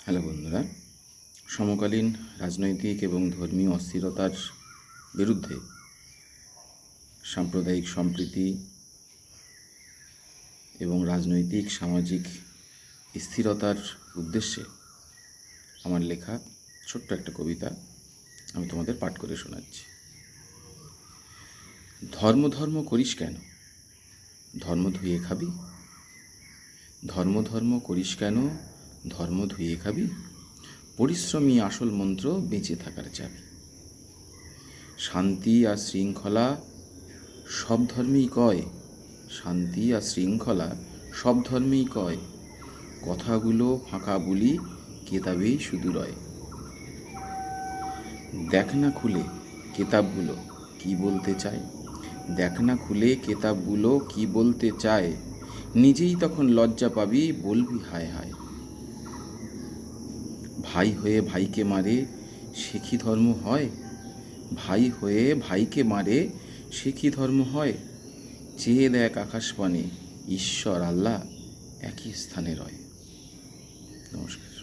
Hello বন্ধুরা, সমকালীন রাজনৈতিক এবং ধর্মীয় অস্থিরতার বিরুদ্ধে সাম্প্রদায়িক সম্প্রীতি এবং রাজনৈতিক সামাজিক স্থিরতার উদ্দেশ্যে আমার লেখা ছোট্ট একটা কবিতা আমি তোমাদের পাঠ করে শোনাচ্ছি। ধর্ম ধর্ম করিস কেন, ধর্ম ধুয়ে খাবি? ধর্ম ধর্ম করিস কেন, ধর্ম ধুয়ে খাবি? পরিশ্রমী আসল মন্ত্র বেঁচে থাকার চাবি। শান্তি আর শৃঙ্খলা সব ধর্মেই কয়, শান্তি আর শৃঙ্খলা সব ধর্মেই কয়, কথাগুলো ফাঁকা বলি কেতাবেই শুধু রয়। দেখ না খুলে কেতাবগুলো কি বলতে চায়, দেখ না খুলে কেতাবগুলো কি বলতে চায়, নিজেই তখন লজ্জা পাবি, বলবি হায় হায়। ভাই হয়ে ভাইকে মারে সে কি ধর্ম হয়? ভাই হয়ে ভাইকে মারে সে কি ধর্ম হয়? চেয়ে দেখ আকাশপানে, ঈশ্বর আল্লাহ একই স্থানে রয়। নমস্কার।